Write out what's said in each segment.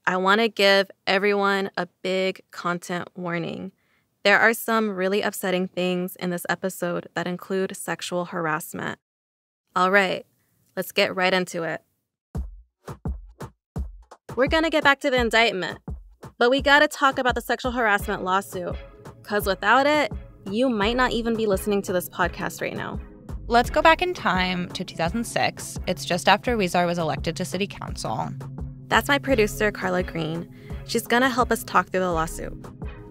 I want to give everyone a big content warning. There are some really upsetting things in this episode that include sexual harassment. All right, let's get right into it. We're going to get back to the indictment, but we got to talk about the sexual harassment lawsuit, because without it, you might not even be listening to this podcast right now. Let's go back in time to 2006. It's just after Huizar was elected to city council. That's my producer, Carla Green. She's going to help us talk through the lawsuit.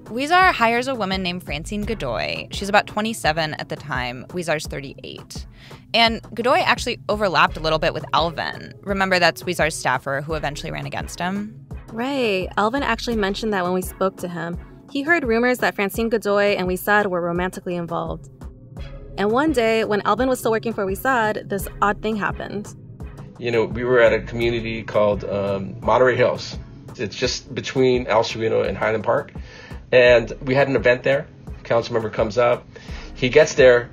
Huizar hires a woman named Francine Godoy. She's about 27 at the time. Huizar's 38. And Godoy actually overlapped a little bit with Alvin. Remember, that's Huizar's staffer who eventually ran against him? Right. Alvin actually mentioned that when we spoke to him. He heard rumors that Francine Godoy and Huizar were romantically involved. And one day, when Alvin was still working for Huizar, this odd thing happened. We were at a community called Monterey Hills. It's just between El Sereno and Highland Park. And we had an event there. Council member comes up. He gets there.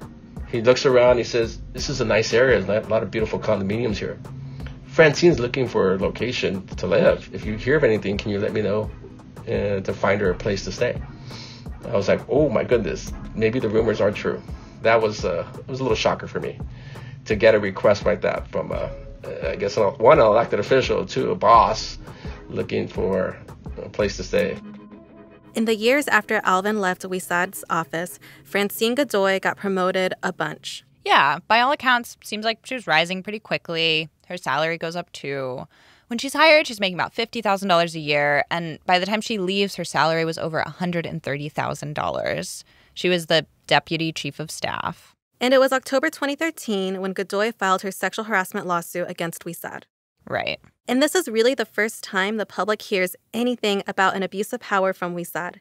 He looks around. He says, this is a nice area. There's a lot of beautiful condominiums here. Francine's looking for a location to live. If you hear of anything, can you let me know to find her a place to stay? I was like, oh, my goodness. Maybe the rumors aren't true. That was it was a little shocker for me to get a request like that from, I guess, one elected official to a boss looking for a place to stay. In the years after Alvin left Huizar's office, Francine Godoy got promoted a bunch. Yeah, by all accounts, seems like she was rising pretty quickly. Her salary goes up too. When she's hired, she's making about $50,000 a year, and by the time she leaves, her salary was over $130,000. She was the deputy chief of staff. And it was October 2013 when Godoy filed her sexual harassment lawsuit against Huizar. Right. And this is really the first time the public hears anything about an abuse of power from Huizar.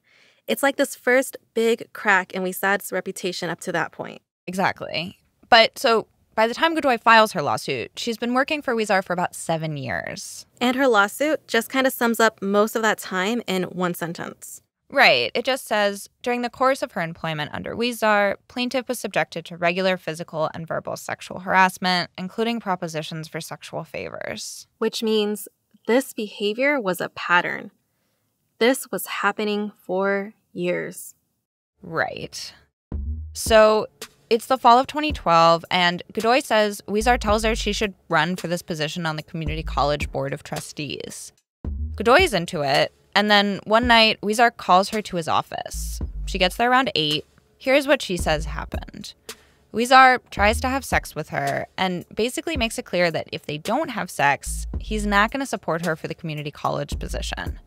It's like this first big crack in Huizar's reputation up to that point. Exactly. But so by the time Godoy files her lawsuit, she's been working for Huizar for about 7 years. And her lawsuit just kind of sums up most of that time in one sentence. Right. It just says, during the course of her employment under Huizar, plaintiff was subjected to regular physical and verbal sexual harassment, including propositions for sexual favors. Which means this behavior was a pattern. This was happening for years. Right. So it's the fall of 2012, and Godoy says Huizar tells her she should run for this position on the community college board of trustees. Godoy's into it. And then one night, Huizar calls her to his office. She gets there around 8. Here's what she says happened. Huizar tries to have sex with her and basically makes it clear that if they don't have sex, he's not going to support her for the community college position.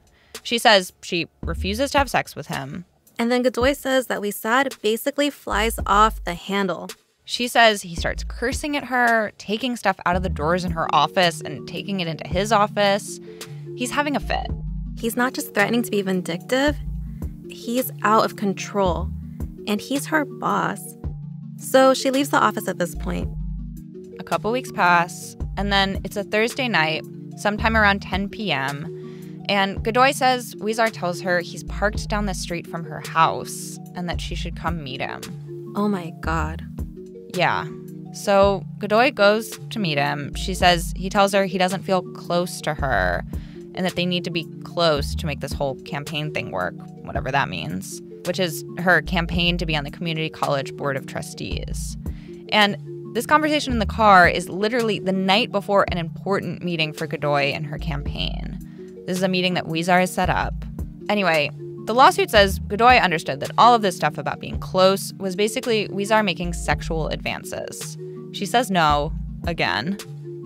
She says she refuses to have sex with him. And then Godoy says that Huizar basically flies off the handle. She says he starts cursing at her, taking stuff out of the drawers in her office and taking it into his office. He's having a fit. He's not just threatening to be vindictive, he's out of control. And he's her boss. So she leaves the office at this point. A couple weeks pass, and then it's a Thursday night, sometime around 10 p.m., and Godoy says Huizar tells her he's parked down the street from her house and that she should come meet him. Oh my God. Yeah. So Godoy goes to meet him. She says he tells her he doesn't feel close to her and that they need to be close to make this whole campaign thing work, whatever that means, which is her campaign to be on the community college board of trustees. And this conversation in the car is literally the night before an important meeting for Godoy and her campaign. This is a meeting that Huizar has set up. Anyway, the lawsuit says Godoy understood that all of this stuff about being close was basically Huizar making sexual advances. She says no, again.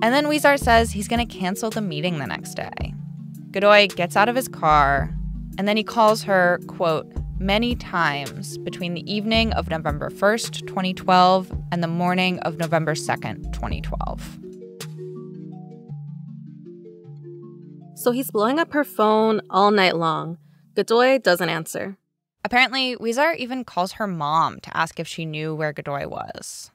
And then Huizar says he's going to cancel the meeting the next day. Godoy gets out of his car, and then he calls her, quote, many times between the evening of November 1st, 2012, and the morning of November 2nd, 2012. So he's blowing up her phone all night long. Godoy doesn't answer. Apparently, Huizar even calls her mom to ask if she knew where Godoy was.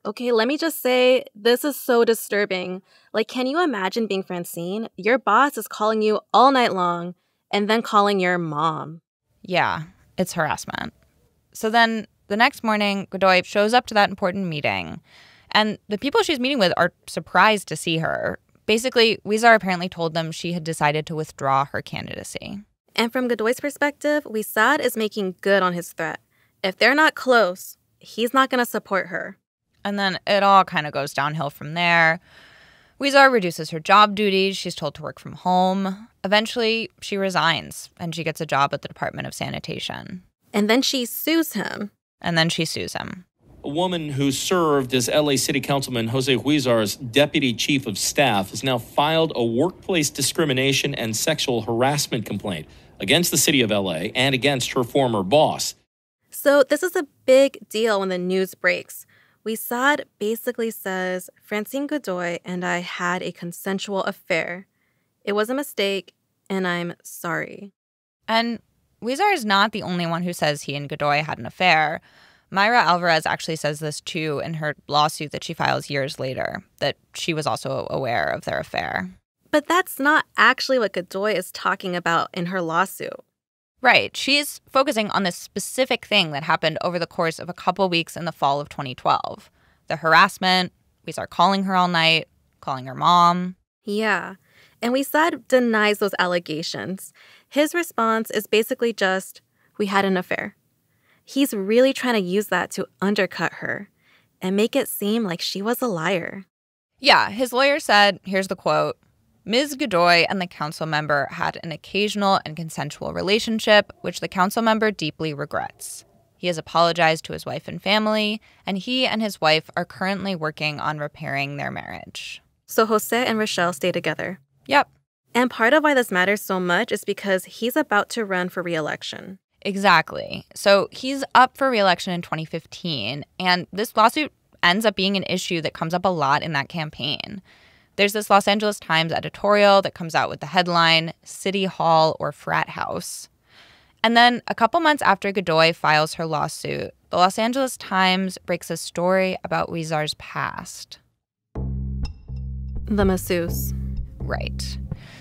Okay, let me just say, this is so disturbing. Like, can you imagine being Francine? Your boss is calling you all night long and then calling your mom. Yeah, it's harassment. So then the next morning, Godoy shows up to that important meeting, and the people she's meeting with are surprised to see her. Basically, Huizar apparently told them she had decided to withdraw her candidacy. And from Godoy's perspective, Huizar is making good on his threat. If they're not close, he's not going to support her. And then it all kind of goes downhill from there. Huizar reduces her job duties. She's told to work from home. Eventually, she resigns, and she gets a job at the Department of Sanitation. And then she sues him. A woman who served as LA City Councilman Jose Huizar's deputy chief of staff has now filed a workplace discrimination and sexual harassment complaint against the city of LA and against her former boss. So this is a big deal when the news breaks. Huizar basically says, Francine Godoy and I had a consensual affair. It was a mistake, and I'm sorry. And Huizar is not the only one who says he and Godoy had an affair. Mayra Alvarez actually says this, too, in her lawsuit that she files years later, that she was also aware of their affair. But that's not actually what Godoy is talking about in her lawsuit. Right. She's focusing on this specific thing that happened over the course of a couple weeks in the fall of 2012. The harassment, Huizar calling her all night, calling her mom. Yeah. And Huizar denies those allegations. His response is basically just, we had an affair. He's really trying to use that to undercut her and make it seem like she was a liar. Yeah, his lawyer said, here's the quote, Ms. Godoy and the council member had an occasional and consensual relationship, which the council member deeply regrets. He has apologized to his wife and family, and he and his wife are currently working on repairing their marriage. So Jose and Rochelle stay together. Yep. And part of why this matters so much is because he's about to run for re-election. Exactly. So he's up for re-election in 2015, and this lawsuit ends up being an issue that comes up a lot in that campaign. There's this Los Angeles Times editorial that comes out with the headline, City Hall or Frat House. And then a couple months after Godoy files her lawsuit, the Los Angeles Times breaks a story about Huizar's past. The masseuse. Right.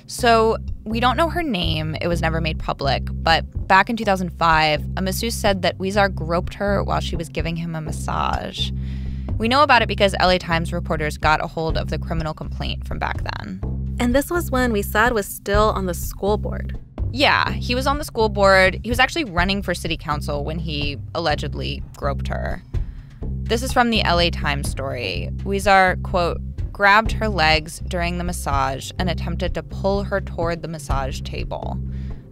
So we don't know her name. It was never made public. But back in 2005, a masseuse said that Huizar groped her while she was giving him a massage. We know about it because LA Times reporters got a hold of the criminal complaint from back then. And this was when Huizar was still on the school board. Yeah, he was on the school board. He was actually running for city council when he allegedly groped her. This is from the LA Times story. Huizar, quote, grabbed her legs during the massage and attempted to pull her toward the massage table.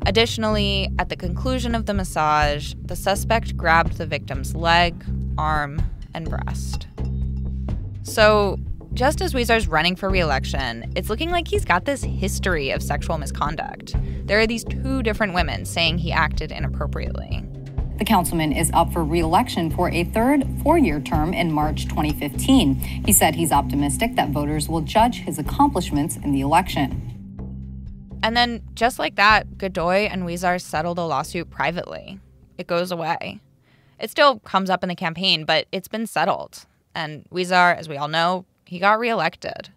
Additionally, at the conclusion of the massage, the suspect grabbed the victim's leg, arm, and breast. So, just as Huizar's running for re-election, it's looking like he's got this history of sexual misconduct. There are these two different women saying he acted inappropriately. The councilman is up for re-election for a third four-year term in March 2015. He said he's optimistic that voters will judge his accomplishments in the election. And then, just like that, Godoy and Huizar settled a lawsuit privately. It goes away. It still comes up in the campaign, but it's been settled. And Huizar, as we all know, he got reelected.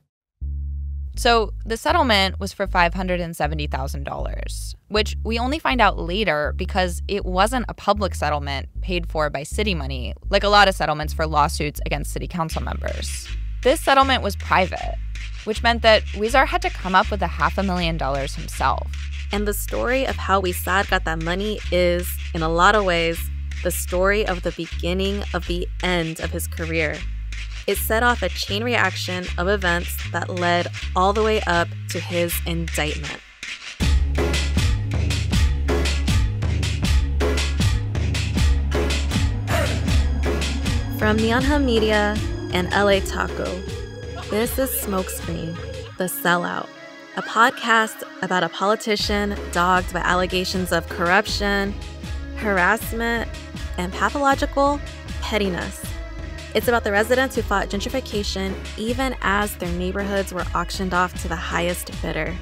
So the settlement was for $570,000, which we only find out later because it wasn't a public settlement paid for by city money, like a lot of settlements for lawsuits against city council members. This settlement was private, which meant that Huizar had to come up with $500,000 himself. And the story of how Huizar got that money is, in a lot of ways, the story of the beginning of the end of his career. It set off a chain reaction of events that led all the way up to his indictment. From Neon Hum Media and LA Taco, this is Smokescreen, The Sellout, a podcast about a politician dogged by allegations of corruption, harassment, and pathological pettiness. It's about the residents who fought gentrification even as their neighborhoods were auctioned off to the highest bidder.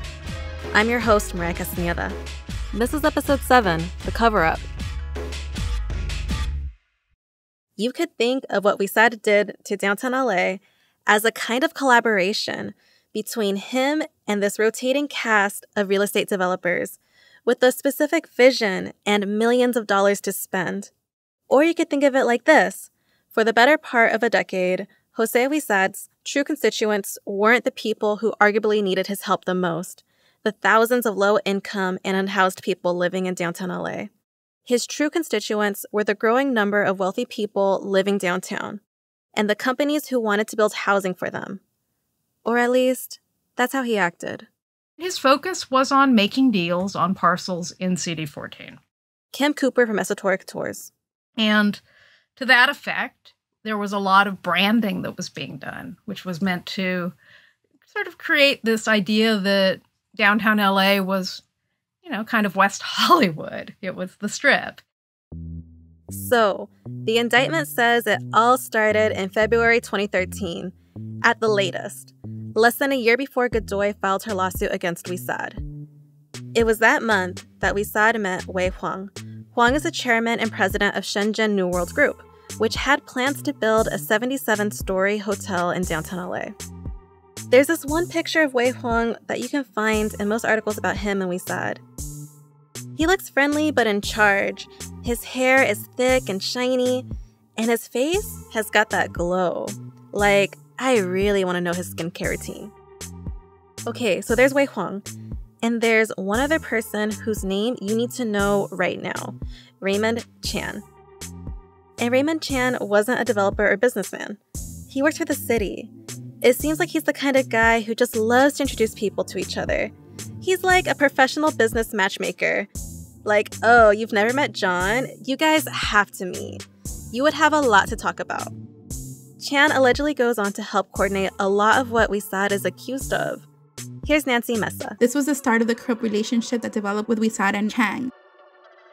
I'm your host, Mariah Castaneda. This is episode 7, The Coverup. You could think of what Huizar did to downtown LA as a kind of collaboration between him and this rotating cast of real estate developers with a specific vision and millions of dollars to spend. Or you could think of it like this. For the better part of a decade, Jose Huizar's true constituents weren't the people who arguably needed his help the most, the thousands of low-income and unhoused people living in downtown LA. His true constituents were the growing number of wealthy people living downtown, and the companies who wanted to build housing for them. Or at least, that's how he acted. His focus was on making deals on parcels in CD14. Kim Cooper from Esoteric Tours. And to that effect, there was a lot of branding that was being done, which was meant to sort of create this idea that downtown LA was, kind of West Hollywood. It was the Strip. So, the indictment says it all started in February 2013, at the latest, less than a year before Godoy filed her lawsuit against Huizar. It was that month that Huizar met Wei Huang. Huang is the chairman and president of Shenzhen New World Group, which had plans to build a 77-story hotel in downtown LA. There's this one picture of Wei Huang that you can find in most articles about him and Huizar. He looks friendly but in charge. His hair is thick and shiny, and his face has got that glow. Like, I really want to know his skincare routine. Okay, so there's Wei Huang, and there's one other person whose name you need to know right now, Raymond Chan. And Raymond Chan wasn't a developer or businessman. He worked for the city. It seems like he's the kind of guy who just loves to introduce people to each other. He's like a professional business matchmaker. Like, oh, you've never met John? You guys have to meet. You would have a lot to talk about. Chan allegedly goes on to help coordinate a lot of what Huizar is accused of. Here's Nancy Mesa. This was the start of the corrupt relationship that developed with Huizar and Chan.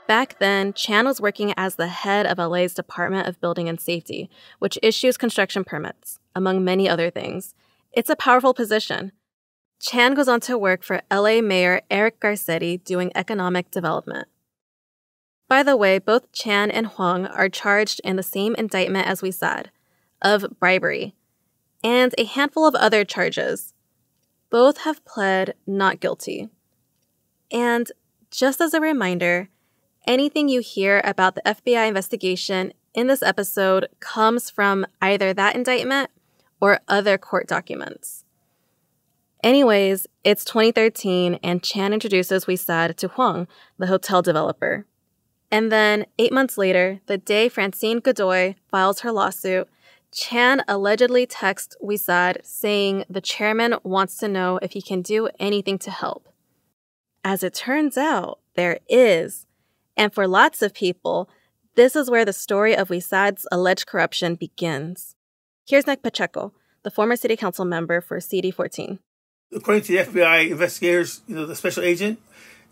Back then, Chan was working as the head of LA's Department of Building and Safety, which issues construction permits, among many other things. It's a powerful position. Chan goes on to work for LA Mayor Eric Garcetti doing economic development. By the way, both Chan and Huang are charged in the same indictment as Huizar, of bribery, and a handful of other charges. Both have pled not guilty. And just as a reminder, anything you hear about the FBI investigation in this episode comes from either that indictment or other court documents. Anyways, it's 2013 and Chan introduces Huizar to Huang, the hotel developer. And then 8 months later, the day Francine Godoy files her lawsuit, Chan allegedly texts Huizar saying the chairman wants to know if he can do anything to help. As it turns out, there is. And for lots of people, this is where the story of Huizar's alleged corruption begins. Here's Nick Pacheco, the former city council member for CD14. According to the FBI investigators, the special agent,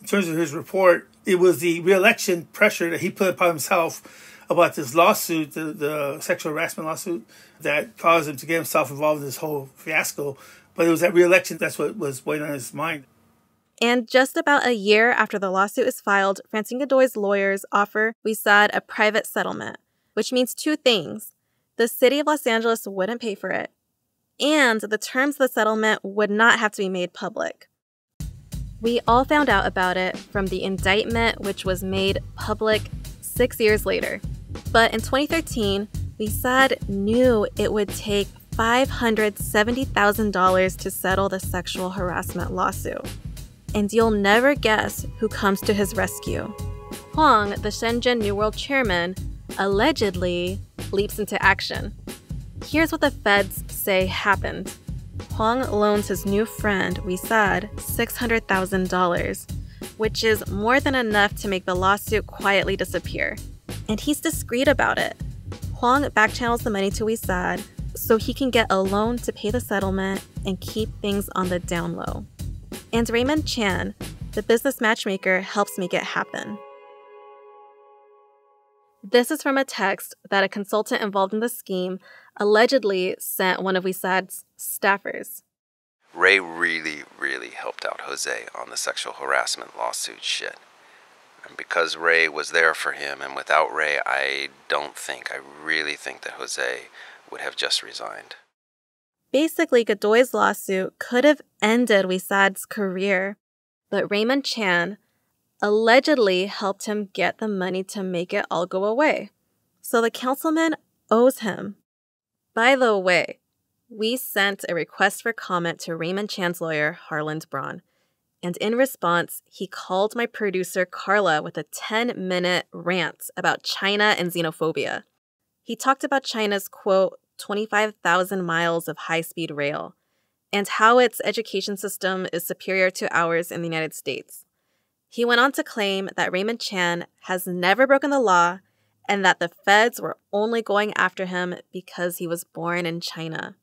in terms of his report, it was the re-election pressure that he put upon himself about this lawsuit, the sexual harassment lawsuit, that caused him to get himself involved in this whole fiasco. But it was that re-election, that's what was weighing on his mind. And just about a year after the lawsuit is filed, Francine Godoy's lawyers offer Huizar a private settlement, which means two things. The city of Los Angeles wouldn't pay for it, and the terms of the settlement would not have to be made public. We all found out about it from the indictment, which was made public 6 years later. But in 2013, Huizar knew it would take $570,000 to settle the sexual harassment lawsuit. And you'll never guess who comes to his rescue. Huang, the Shenzhen New World chairman, allegedly leaps into action. Here's what the feds say happened. Huang loans his new friend, Huizar, $600,000, which is more than enough to make the lawsuit quietly disappear. And he's discreet about it. Huang backchannels the money to Huizar so he can get a loan to pay the settlement and keep things on the down low. And Raymond Chan, the business matchmaker, helps make it happen. This is from a text that a consultant involved in the scheme allegedly sent one of Huizar's staffers. Ray really helped out Jose on the sexual harassment lawsuit shit. And because Ray was there for him, and without Ray, I really think that Jose would have just resigned. Basically, Godoy's lawsuit could have ended Huizar's career, but Raymond Chan allegedly helped him get the money to make it all go away. So the councilman owes him. By the way, we sent a request for comment to Raymond Chan's lawyer, Harland Braun. And in response, he called my producer, Carla, with a 10-minute rant about China and xenophobia. He talked about China's, quote, 25,000 miles of high-speed rail, and how its education system is superior to ours in the United States. He went on to claim that Raymond Chan has never broken the law and that the feds were only going after him because he was born in China.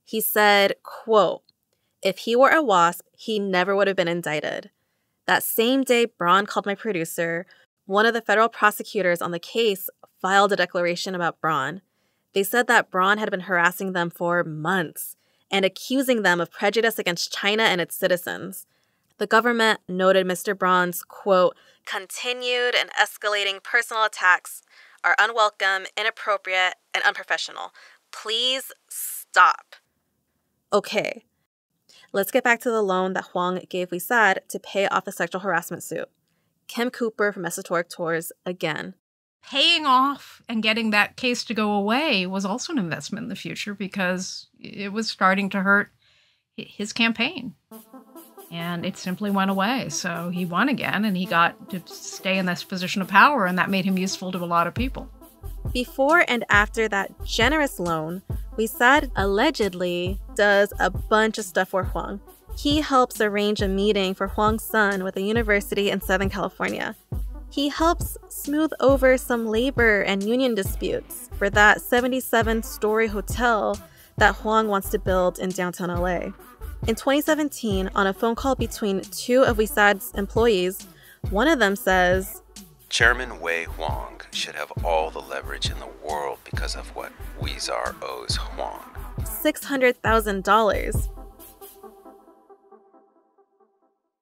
He said, quote, if he were a WASP, he never would have been indicted. That same day, Braun called my producer. One of the federal prosecutors on the case filed a declaration about Braun. They said that Braun had been harassing them for months and accusing them of prejudice against China and its citizens. The government noted Mr. Braun's, quote, continued and escalating personal attacks are unwelcome, inappropriate, and unprofessional. Please stop. Okay, let's get back to the loan that Huang gave Huizar to pay off the sexual harassment suit. Kim Cooper from Esoteric Tours again. Paying off and getting that case to go away was also an investment in the future because it was starting to hurt his campaign. And it simply went away. So he won again, and he got to stay in this position of power, and that made him useful to a lot of people. Before and after that generous loan, Huizar allegedly does a bunch of stuff for Huang. He helps arrange a meeting for Huang's son with a university in Southern California. He helps smooth over some labor and union disputes for that 77-story hotel that Huang wants to build in downtown LA. In 2017, on a phone call between two of Huizar's employees, one of them says, Chairman Wei Huang should have all the leverage in the world because of what Huizar owes Huang. $600,000.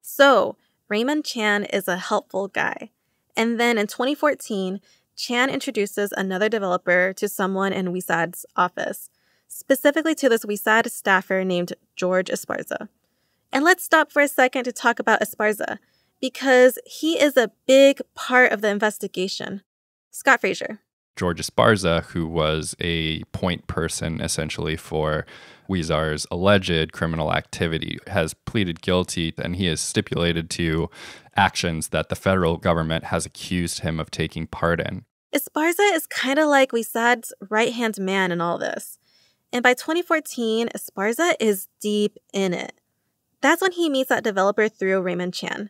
So, Raymond Chan is a helpful guy. And then in 2014, Chan introduces another developer to someone in Huizar's office, specifically to this Huizar staffer named George Esparza. And let's stop for a second to talk about Esparza, because he is a big part of the investigation. Scott Frazier. George Esparza, who was a point person essentially for Huizar's alleged criminal activity, has pleaded guilty, and he has stipulated to actions that the federal government has accused him of taking part in. Esparza is kind of like Huizar's right-hand man in all this. And by 2014, Esparza is deep in it. That's when he meets that developer through Raymond Chan.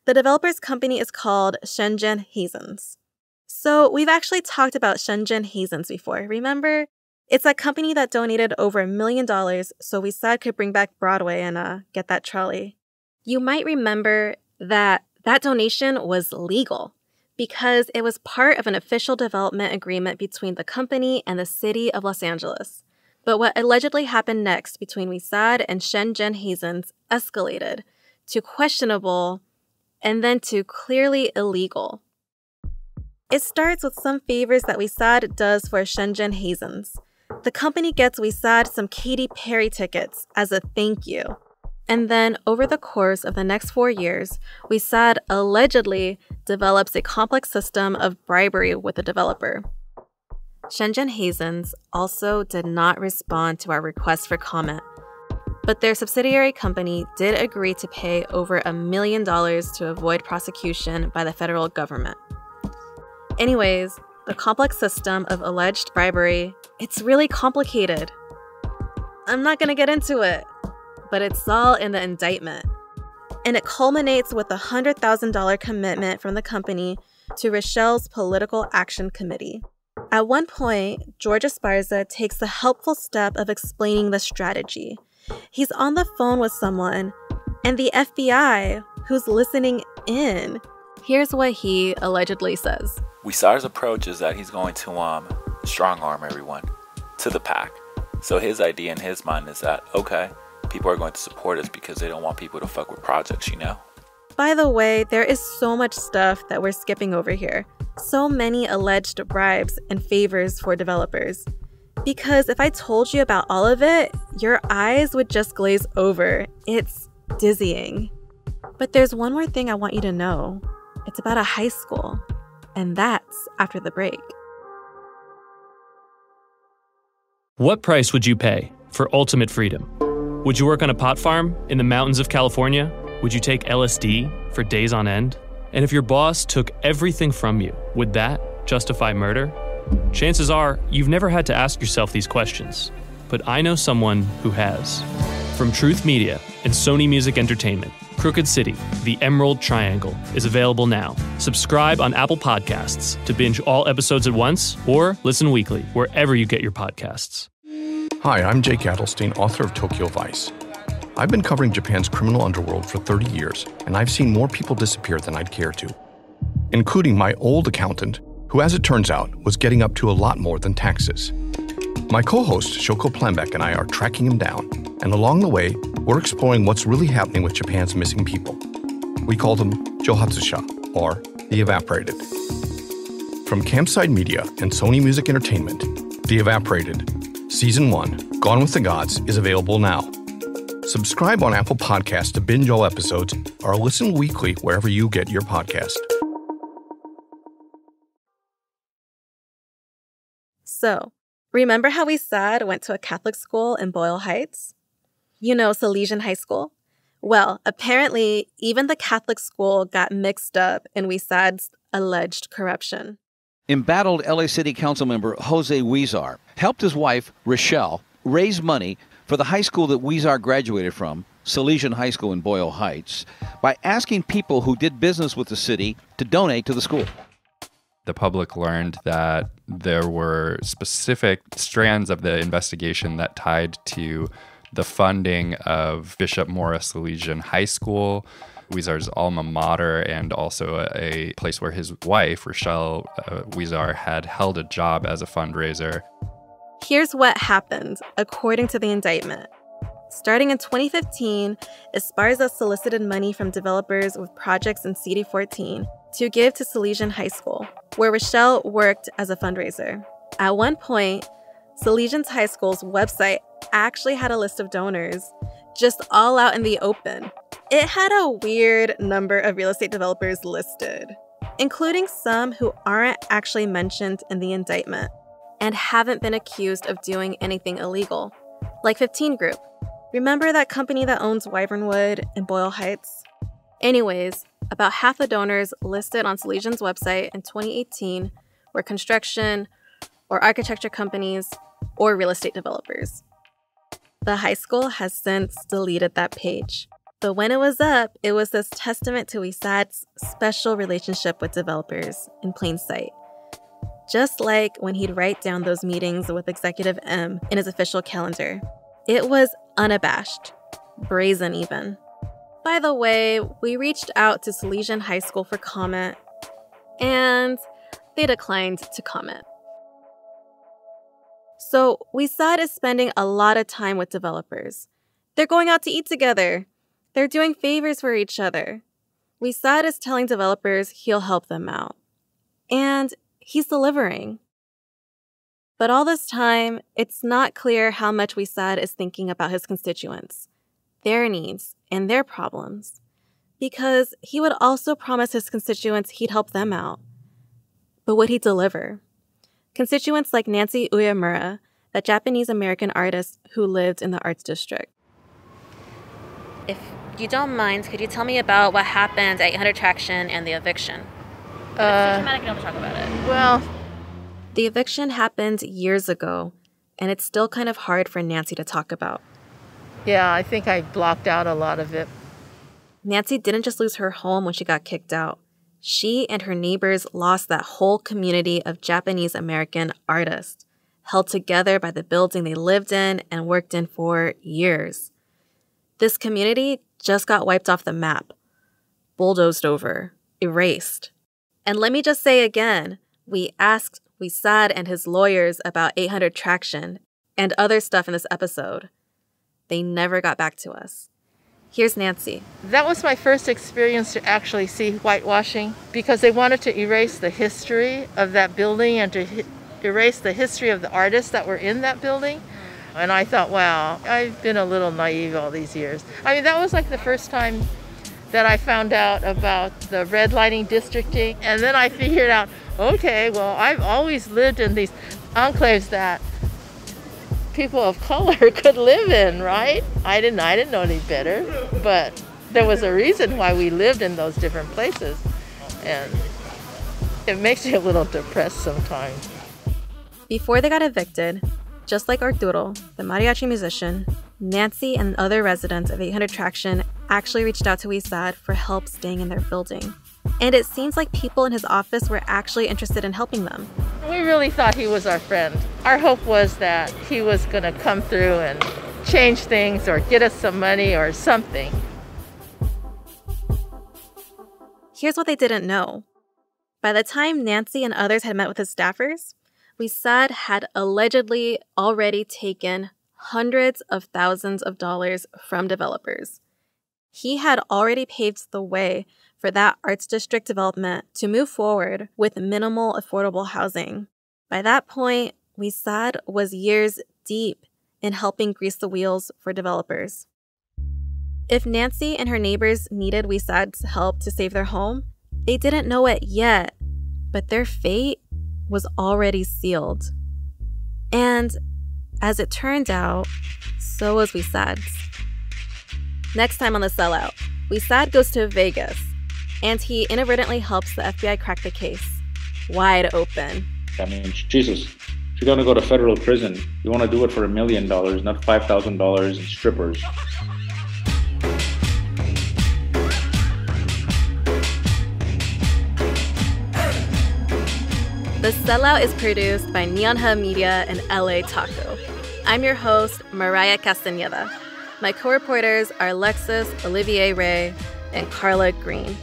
The developer's company is called Shenzhen Hazens. So we've actually talked about Shenzhen Hazens before, remember? It's that company that donated over $1 million so Huizar could bring back Broadway and get that trolley. You might remember that donation was legal because it was part of an official development agreement between the company and the city of Los Angeles. But what allegedly happened next between Huizar and Shenzhen Hazens escalated to questionable and then to clearly illegal. It starts with some favors that Huizar does for Shenzhen Hazens. The company gets Huizar some Katy Perry tickets as a thank you. And then, over the course of the next 4 years, Huizar allegedly develops a complex system of bribery with the developer. Shenzhen Hazens also did not respond to our request for comment, but their subsidiary company did agree to pay over $1 million to avoid prosecution by the federal government. Anyways, the complex system of alleged bribery, it's really complicated. I'm not going to get into it, but it's all in the indictment. And it culminates with a $100,000 commitment from the company to Rochelle's Political Action Committee. At one point, George Esparza takes the helpful step of explaining the strategy. He's on the phone with someone, and the FBI, who's listening in. Here's what he allegedly says. Huizar's approach is that he's going to strong-arm everyone to the pack. So his idea in his mind is that, okay, people are going to support us because they don't want people to fuck with projects, you know? By the way, there is so much stuff that we're skipping over here. So many alleged bribes and favors for developers. Because if I told you about all of it, your eyes would just glaze over. It's dizzying. But there's one more thing I want you to know. It's about a high school. And that's after the break. What price would you pay for ultimate freedom? Would you work on a pot farm in the mountains of California? Would you take LSD for days on end? And if your boss took everything from you, would that justify murder? Chances are you've never had to ask yourself these questions, but I know someone who has. From Truth Media and Sony Music Entertainment, Crooked City, The Emerald Triangle is available now. Subscribe on Apple Podcasts to binge all episodes at once or listen weekly wherever you get your podcasts. Hi, I'm Jake Adelstein, author of Tokyo Vice. I've been covering Japan's criminal underworld for 30 years, and I've seen more people disappear than I'd care to, including my old accountant, who, as it turns out, was getting up to a lot more than taxes. My co-host, Shoko Plambeck, and I are tracking him down, and along the way, we're exploring what's really happening with Japan's missing people. We call them Johatsusha, or the Evaporated. From Campside Media and Sony Music Entertainment, The Evaporated, Season 1, Gone with the Gods, is available now. Subscribe on Apple Podcasts to binge all episodes, or listen weekly wherever you get your podcast. So, remember how we said went to a Catholic school in Boyle Heights? You know, Salesian High School? Well, apparently, even the Catholic school got mixed up in Huizar's alleged corruption. Embattled LA City Council member Jose Huizar helped his wife, Rochelle, raise money for the high school that Huizar graduated from, Salesian High School in Boyle Heights, by asking people who did business with the city to donate to the school. The public learned that there were specific strands of the investigation that tied to the funding of Bishop Morris Salesian High School, Huizar's alma mater, and also a place where his wife, Rochelle Huizar, had held a job as a fundraiser. Here's what happened, according to the indictment. Starting in 2015, Esparza solicited money from developers with projects in CD14 to give to Salesian High School, where Rochelle worked as a fundraiser. At one point, Salesian High School's website actually had a list of donors, just all out in the open. It had a weird number of real estate developers listed, including some who aren't actually mentioned in the indictment and haven't been accused of doing anything illegal, like 15 Group. Remember that company that owns Wyvernwood in Boyle Heights? Anyways, about half the donors listed on Salesian's website in 2018 were construction or architecture companies or real estate developers. The high school has since deleted that page. But when it was up, it was this testament to Huizar's special relationship with developers in plain sight. Just like when he'd write down those meetings with Executive M in his official calendar. It was unabashed, brazen even. By the way, we reached out to Salesian High School for comment, and they declined to comment. So Huizar is spending a lot of time with developers. They're going out to eat together. They're doing favors for each other. Huizar is telling developers he'll help them out. And he's delivering. But all this time, it's not clear how much Huizar is thinking about his constituents, their needs, and their problems. Because he would also promise his constituents he'd help them out. But would he deliver? Constituents like Nancy Uyemura, that Japanese-American artist who lived in the Arts District. If you don't mind, could you tell me about what happened at 800 Traction and the eviction? It's too traumatic, I don't talk about it. Well, the eviction happened years ago, and it's still kind of hard for Nancy to talk about. yeah, I think I blocked out a lot of it. Nancy didn't just lose her home when she got kicked out. She and her neighbors lost that whole community of Japanese-American artists, held together by the building they lived in and worked in for years. This community just got wiped off the map, bulldozed over, erased. And let me just say again, we asked Huizar and his lawyers about 800 Traction and other stuff in this episode. They never got back to us. Here's Nancy. That was my first experience to actually see whitewashing because they wanted to erase the history of that building and to erase the history of the artists that were in that building. And I thought, wow, I've been a little naive all these years. I mean, that was like the first time that I found out about the redlining districting. And then I figured out, okay, well, I've always lived in these enclaves that people of color could live in, right? I didn't know any better, but there was a reason why we lived in those different places, and it makes you a little depressed sometimes. Before they got evicted, just like Arturo, the mariachi musician, Nancy and other residents of 800 Traction actually reached out to Huizar for help staying in their building. And it seems like people in his office were actually interested in helping them. We really thought he was our friend. Our hope was that he was going to come through and change things or get us some money or something. Here's what they didn't know. By the time Nancy and others had met with his staffers, Huizar had allegedly already taken hundreds of thousands of dollars from developers. He had already paved the way for that arts district development to move forward with minimal affordable housing. By that point, Huizar was years deep in helping grease the wheels for developers. If Nancy and her neighbors needed Huizar's help to save their home, they didn't know it yet, but their fate was already sealed. And as it turned out, so was Huizar's. Next time on The Sellout, Huizar goes to Vegas, and he inadvertently helps the FBI crack the case wide open. I mean, Jesus, if you're going to go to federal prison, you want to do it for $1 million, not $5,000 in strippers. The Sellout is produced by Neon Hub Media and LA Taco. I'm your host, Mariah Castañeda. My co-reporters are Alexis Olivier Ray and Carla Green.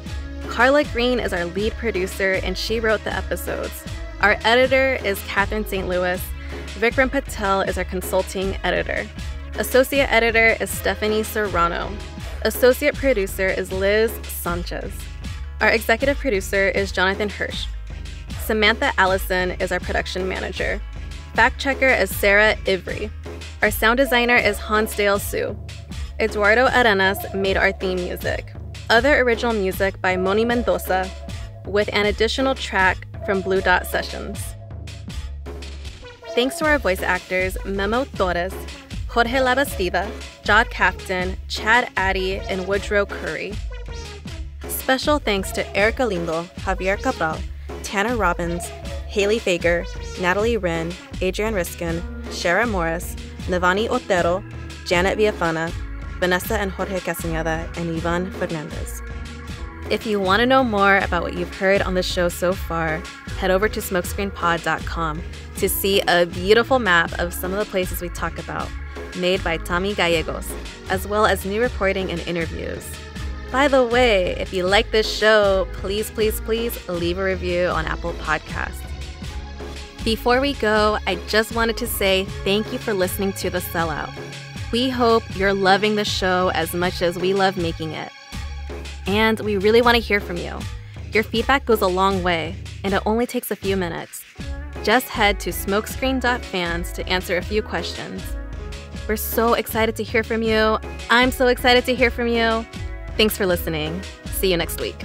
Carla Green is our lead producer, and she wrote the episodes. Our editor is Catherine St. Louis. Vikram Patel is our consulting editor. Associate editor is Stephanie Serrano. Associate producer is Liz Sanchez. Our executive producer is Jonathan Hirsch. Samantha Allison is our production manager. Fact checker is Sarah Ivry. Our sound designer is Hansdale Sue. Eduardo Arenas made our theme music. Other original music by Moni Mendoza, with an additional track from Blue Dot Sessions. Thanks to our voice actors Memo Torres, Jorge Labastida, Jod Captain, Chad Addy, and Woodrow Curry. Special thanks to Erica Lindo, Javier Cabral, Tanner Robbins, Haley Fager, Natalie Wren, Adrian Riskin, Shara Morris, Navani Otero, Janet Villafana, Vanessa and Jorge Castañeda, and Ivan Fernandez. If you want to know more about what you've heard on the show so far, head over to smokescreenpod.com to see a beautiful map of some of the places we talk about, made by Tommy Gallegos, as well as new reporting and interviews. By the way, if you like this show, please, please, please leave a review on Apple Podcasts. Before we go, I just wanted to say thank you for listening to The Sellout. We hope you're loving the show as much as we love making it. And we really want to hear from you. Your feedback goes a long way, and it only takes a few minutes. Just head to smokescreen.fans to answer a few questions. We're so excited to hear from you. I'm so excited to hear from you. Thanks for listening. See you next week.